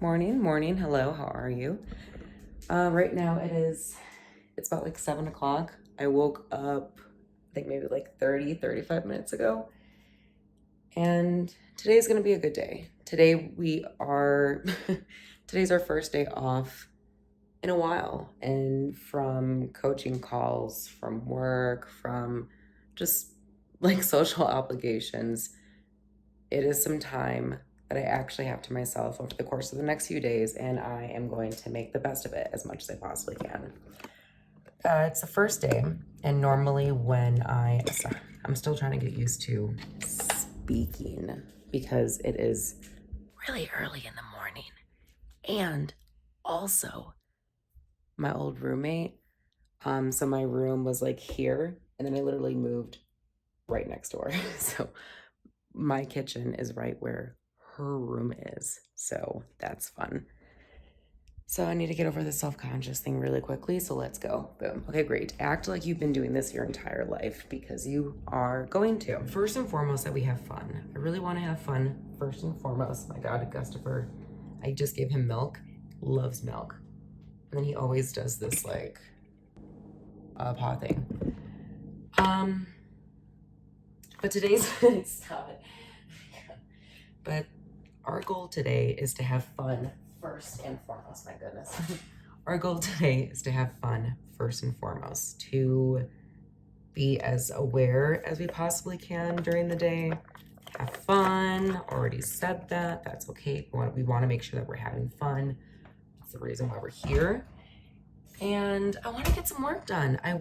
Morning. Hello, how are you? Right now it's about like 7 o'clock. I woke up, I think maybe like 35 minutes ago. And today's gonna be a good day. Today's our first day off in a while. And from coaching calls, from work, from just like social obligations, it is some time that I actually have to myself over the course of the next few days, and I am going to make the best of it as much as I possibly can. It's the first day, and normally I'm still trying to get used to speaking because it is really early in the morning. And also, my old roommate, so my room was like here, and then I literally moved right next door. So my kitchen is right where her room is. So that's fun. So I need to get over the self-conscious thing really quickly. So let's go. Boom. Okay, great. Act like you've been doing this your entire life because you are going to. First and foremost, that we have fun. I really want to have fun first and foremost. My God, Gustafer, I just gave him milk. Loves milk. And then he always does this like paw thing. But today's stop it. But our goal today is to have fun first and foremost. My goodness. Our goal today is to have fun first and foremost, to be as aware as we possibly can during the day. Have fun. Already said that. That's okay. We want to make sure that we're having fun. That's the reason why we're here. And I want to get some work done. I'm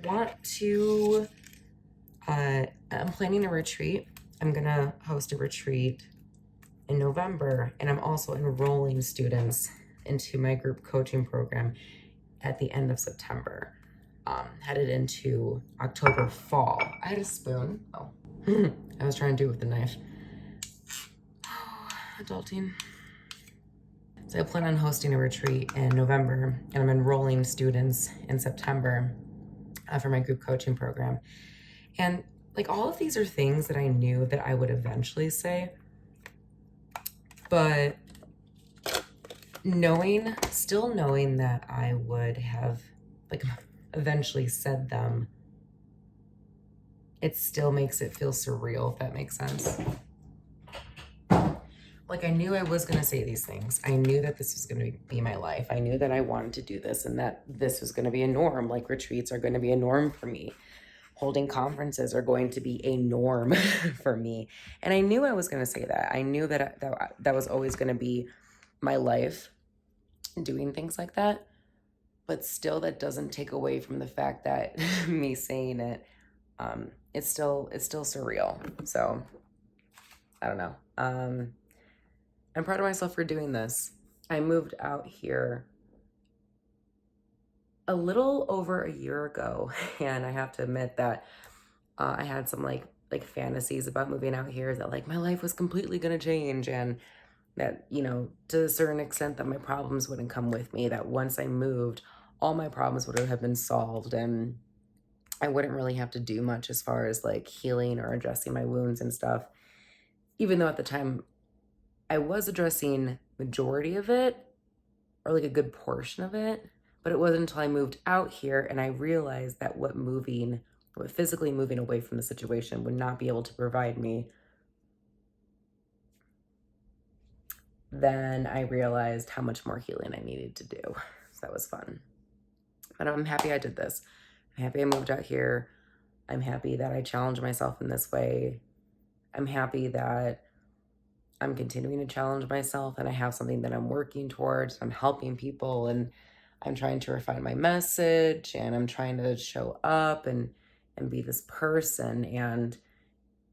planning a retreat. I'm going to host a retreat in November, and I'm also enrolling students into my group coaching program at the end of September, headed into October fall. I had a spoon. Oh, I was trying to do it with the knife. Oh, adulting. So I plan on hosting a retreat in November, and I'm enrolling students in September for my group coaching program. And like all of these are things that I knew that I would eventually say, but still knowing that I would have like eventually said them, it still makes it feel surreal, if that makes sense. Like I knew I was going to say these things. I knew that this was going to be my life. I knew that I wanted to do this and that this was going to be a norm. Like retreats are going to be a norm for me. Holding conferences are going to be a norm for me. And I knew I was going to say that. I knew that that was always going to be my life, doing things like that. But still, that doesn't take away from the fact that me saying it, it's still surreal. So I don't know. I'm proud of myself for doing this. I moved out here a little over a year ago, and I have to admit that I had some like fantasies about moving out here, that like my life was completely gonna change, and that, you know, to a certain extent that my problems wouldn't come with me, that once I moved, all my problems would have been solved and I wouldn't really have to do much as far as like healing or addressing my wounds and stuff. Even though at the time I was addressing majority of it, or like a good portion of it, but it wasn't until I moved out here and I realized that what physically moving away from the situation would not be able to provide me, then I realized how much more healing I needed to do. So that was fun. But I'm happy I did this. I'm happy I moved out here. I'm happy that I challenged myself in this way. I'm happy that I'm continuing to challenge myself and I have something that I'm working towards. I'm helping people and I'm trying to refine my message and I'm trying to show up and be this person. And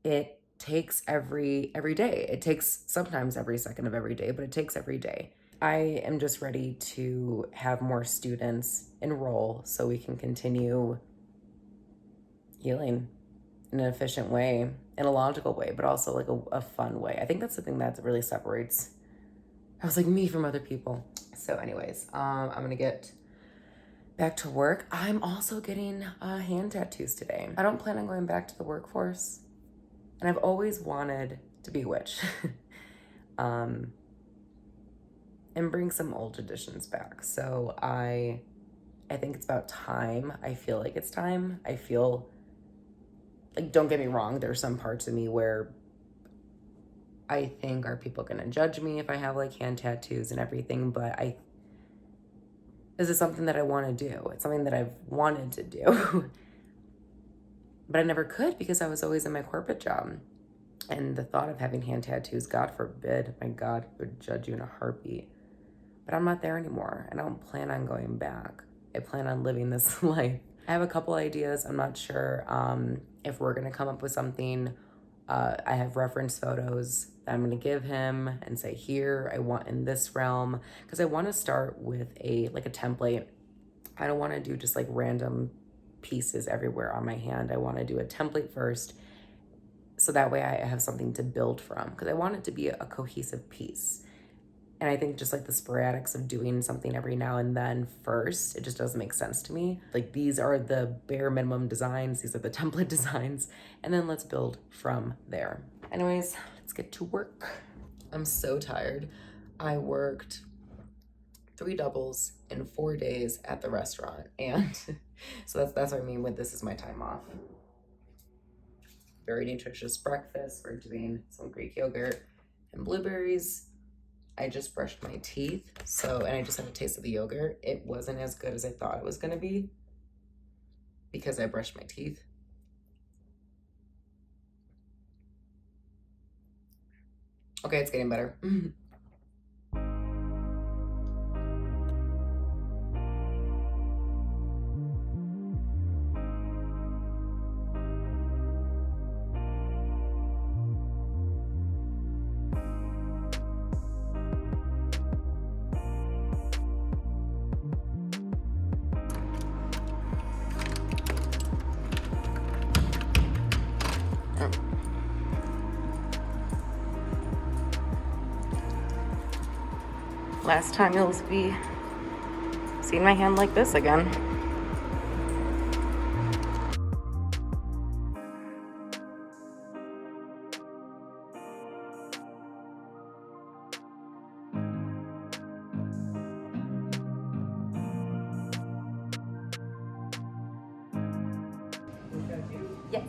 it takes every day. It takes sometimes every second of every day, but it takes every day. I am just ready to have more students enroll so we can continue healing in an efficient way, in a logical way, but also like a fun way. I think that's the thing that really separates, I was like, me from other people. So anyways, I'm gonna get back to work. I'm also getting hand tattoos today. I don't plan on going back to the workforce, and I've always wanted to be a witch. And and bring some old traditions back. So I think it's about time. I feel like it's time. I feel like, don't get me wrong, there's some parts of me where I think, are people gonna judge me if I have like hand tattoos and everything? But this is something that I want to do. It's something that I've wanted to do, but I never could because I was always in my corporate job. And the thought of having hand tattoos, God forbid, my God, would judge you in a heartbeat. But I'm not there anymore, and I don't plan on going back. I plan on living this life. I have a couple ideas. I'm not sure if we're gonna come up with something. I have reference photos that I'm gonna give him and say, here, I want in this realm, because I want to start with a template. I don't want to do just like random pieces everywhere on my hand. I want to do a template first, so that way I have something to build from, because I want it to be a cohesive piece. And I think just like the sporadics of doing something every now and then first, it just doesn't make sense to me. Like, these are the bare minimum designs, these are the template designs, and then let's build from there. Anyways, let's get to work. I'm so tired. I worked 3 doubles in 4 days at the restaurant, and so that's what I mean with this is my time off. Very nutritious breakfast. We're doing some Greek yogurt and blueberries. I just brushed my teeth, and I just had a taste of the yogurt. It wasn't as good as I thought it was gonna be because I brushed my teeth. Okay, it's getting better. Last time you'll be seeing my hand like this again. Yes.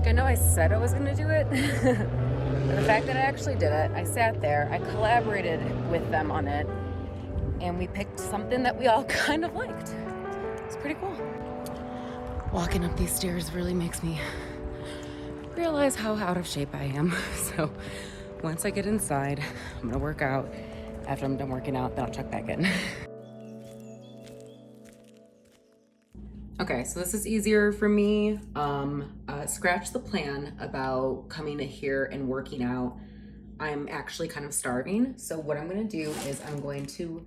I know I said I was gonna do it, but the fact that I actually did it, I sat there, I collaborated with them on it, and we picked something that we all kind of liked. It's pretty cool. Walking up these stairs really makes me realize how out of shape I am. So once I get inside, I'm gonna work out. After I'm done working out, then I'll check back in. Okay, so this is easier for me. Scratch the plan about coming here and working out. I'm actually kind of starving. So what I'm gonna do is I'm going to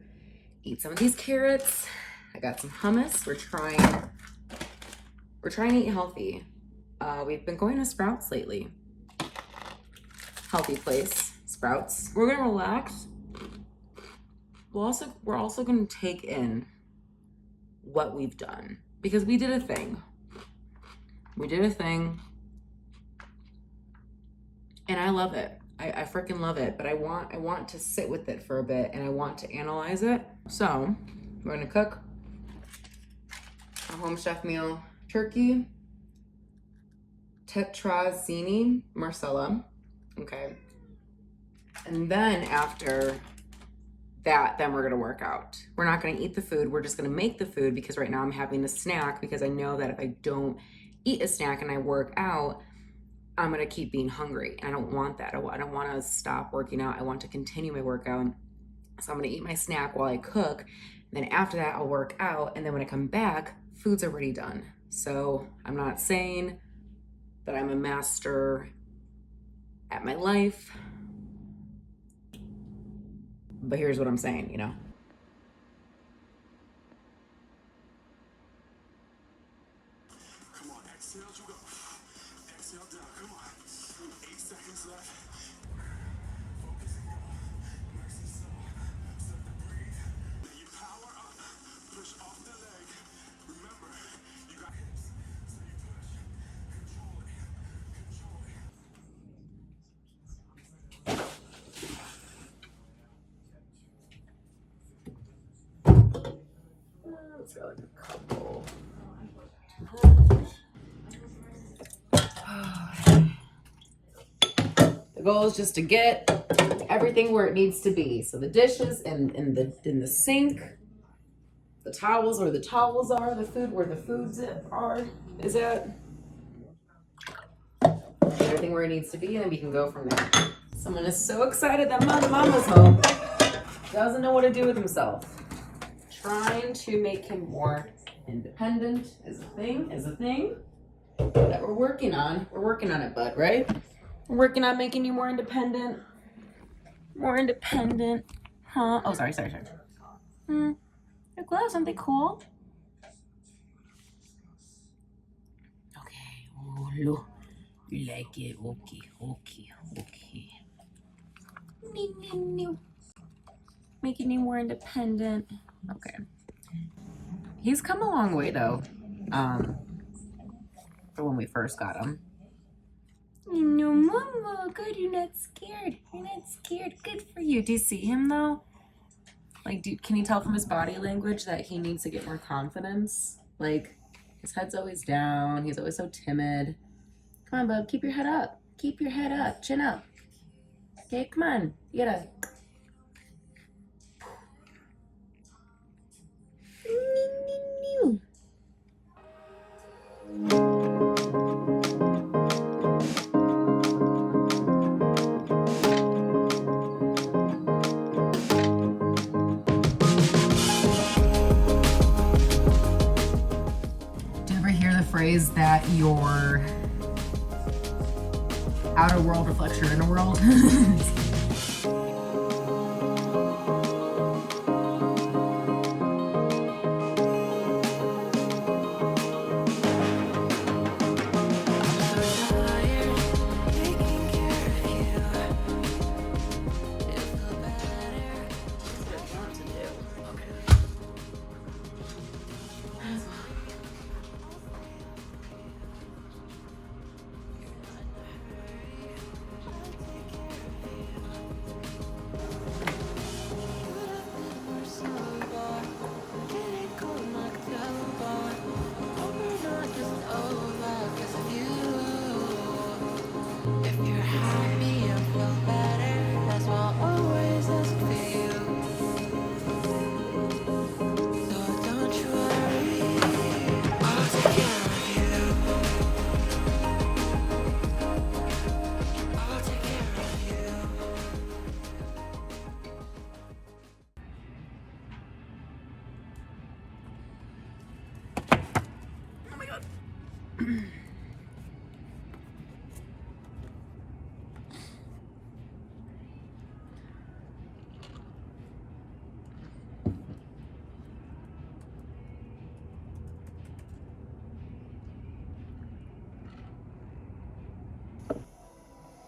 eat some of these carrots. I got some hummus. We're trying to eat healthy. We've been going to Sprouts lately. Healthy place, Sprouts. We're gonna relax. We're also gonna take in what we've done, because we did a thing. And I love it. I freaking love it, but I want to sit with it for a bit, and I want to analyze it. So we're gonna cook home chef meal, turkey, tetrazzini marcella, okay? And then after that, then we're gonna work out. We're not gonna eat the food, we're just gonna make the food because right now I'm having a snack because I know that if I don't eat a snack and I work out, I'm gonna keep being hungry. And I don't want that. I don't wanna stop working out. I want to continue my workout. So I'm gonna eat my snack while I cook. Then after that, I'll work out. And then when I come back, food's already done. So I'm not saying that I'm a master at my life, but here's what I'm saying, you know? Come on, exhale, you go. Exhale down, come on. 8 seconds left. Focus and go. Nice and slow. Start to breathe. Then you power up. Push off the leg. Remember, you got hips. So you push. Control it. Control it. Let's go like a couple. The goal is just to get everything where it needs to be. So the dishes in the sink, the towels where the towels are, the food where the foods is at. Everything where it needs to be, and then we can go from there. Someone is so excited that mama's home. Doesn't know what to do with himself. Trying to make him more independent is a thing that we're working on. We're working on it, bud, right? We're working on making you more independent. More independent. Huh? Oh, sorry. Your gloves, aren't they cool? Okay. Oh, look. You like it? Okay. Making you more independent. Okay. He's come a long way though. For when we first got him. No, mama, good. You're not scared. Good for you. Do you see him though? Like, can you tell from his body language that he needs to get more confidence? Like, his head's always down. He's always so timid. Come on, bub. Keep your head up. Chin up. Okay, come on. You gotta. Do you ever hear the phrase that your outer world reflects your inner world?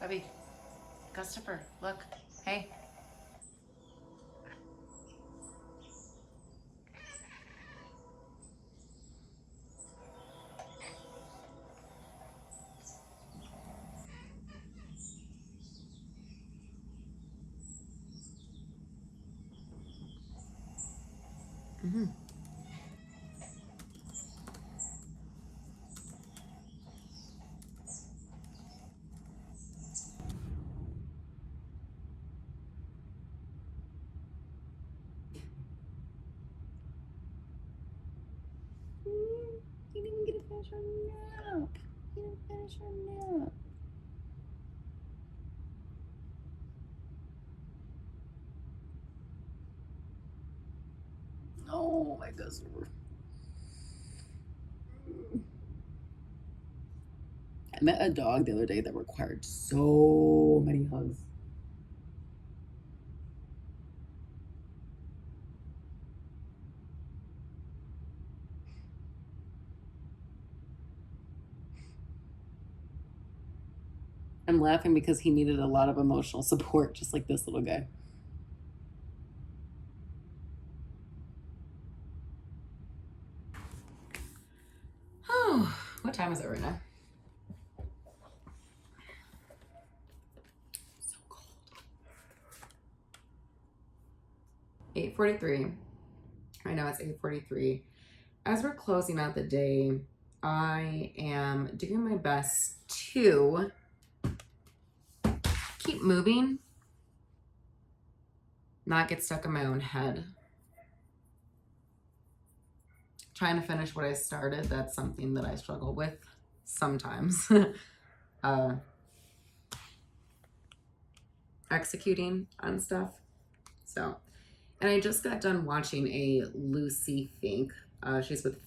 Bubby, Gustafer, look. Hey. You didn't get to finish your nap. You didn't finish your nap. Oh, my Gustafer. I met a dog the other day that required so many hugs. I'm laughing because he needed a lot of emotional support, just like this little guy. Oh, what time is it right now? So cold. 8:43. Right now it's 8:43. As we're closing out the day, I am doing my best to keep moving, not get stuck in my own head. Trying to finish what I started, that's something that I struggle with sometimes. Executing on stuff. So, and I just got done watching a Lucy Fink. She's with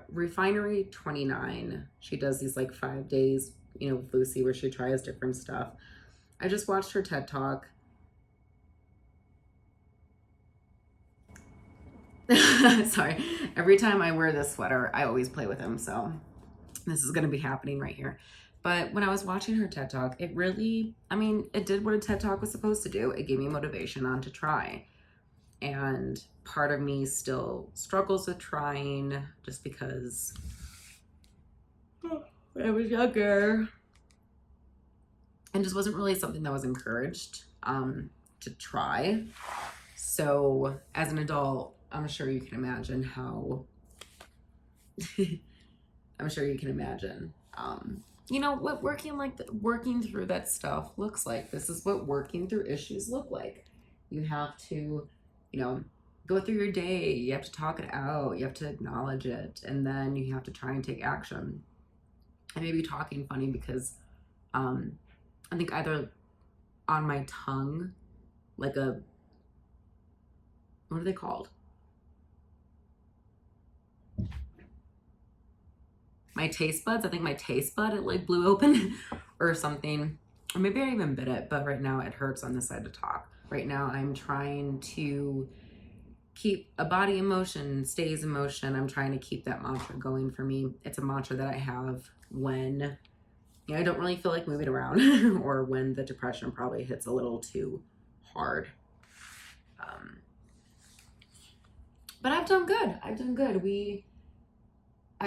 Refinery 29. She does these like 5 days, with Lucy, where she tries different stuff. I just watched her TED Talk. Sorry. Every time I wear this sweater, I always play with him. So this is going to be happening right here. But when I was watching her TED Talk, it really, it did what a TED Talk was supposed to do. It gave me motivation on to try. And part of me still struggles with trying just because I was younger and just wasn't really something that was encouraged to try. So as an adult, I'm sure you can imagine how what working through that stuff looks like. This is what working through issues look like. You have to, go through your day. You have to talk it out. You have to acknowledge it. And then you have to try and take action. I may be talking funny because I think either on my tongue, like what are they called? My taste buds. I think my taste bud, it like blew open or something. Or maybe I even bit it, but right now it hurts on this side to talk. Right now I'm trying to keep a body in motion, stays in motion. I'm trying to keep that mantra going for me. It's a mantra that I have when I don't really feel like moving around or when the depression probably hits a little too hard. But I've done good. I've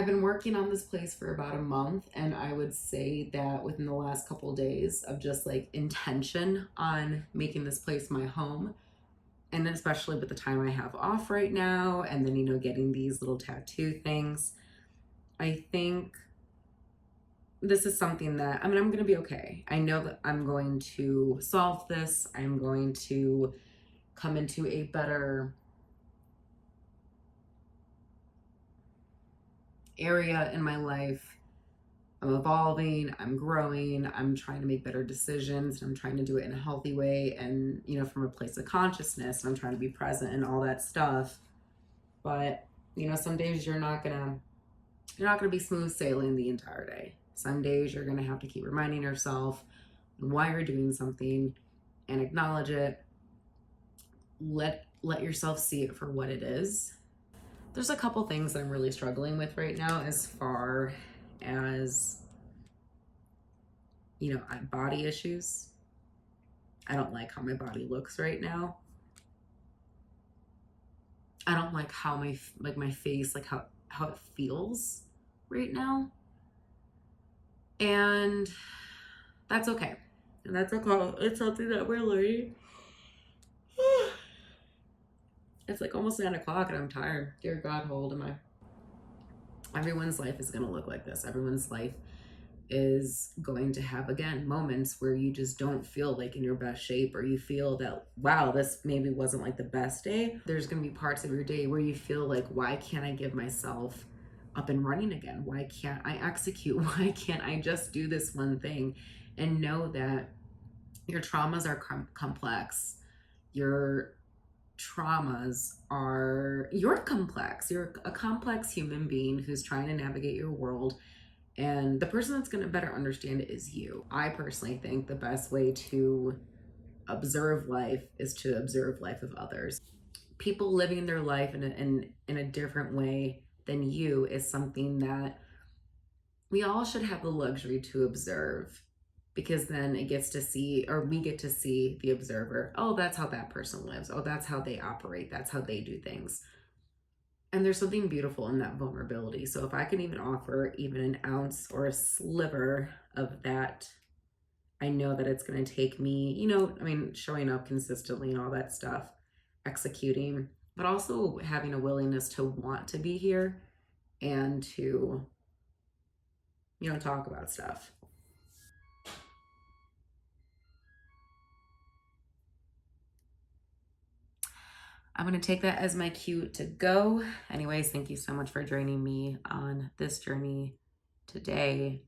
been working on this place for about a month, and I would say that within the last couple of days of just like intention on making this place my home, and especially with the time I have off right now, and then getting these little tattoo things, I think this is something that I'm going to be okay. I know that I'm going to solve this. I'm going to come into a better area in my life. I'm evolving, I'm growing, I'm trying to make better decisions, and I'm trying to do it in a healthy way and, from a place of consciousness, and I'm trying to be present and all that stuff. But, some days you're not gonna be smooth sailing the entire day. Some days you're gonna have to keep reminding yourself why you're doing something and acknowledge it. Let yourself see it for what it is. There's a couple things that I'm really struggling with right now as far as body issues. I don't like how my body looks right now. I don't like how my face, like how it feels right now. And that's okay. It's something that we're learning. It's like almost 9 o'clock and I'm tired. Dear God, how old am I? Everyone's life is going to look like this. Everyone's life is going to have, again, moments where you just don't feel like in your best shape, or you feel that, wow, this maybe wasn't like the best day. There's going to be parts of your day where you feel like, why can't I give myself up and running again? Why can't I execute? Why can't I just do this one thing? And know that your traumas are complex. Your you're complex. You're a complex human being who's trying to navigate your world. And the person that's going to better understand it is you. I personally think the best way to observe life is to observe life of others. People living their life in a different way than you is something that we all should have the luxury to observe, because then it gets to see, or we get to see the observer. Oh, that's how that person lives. Oh, that's how they operate. That's how they do things. And there's something beautiful in that vulnerability. So if I can even offer even an ounce or a sliver of that, I know that it's going to take me, showing up consistently and all that stuff, executing, but also having a willingness to want to be here and to, talk about stuff. I'm going to take that as my cue to go. Anyways, thank you so much for joining me on this journey today.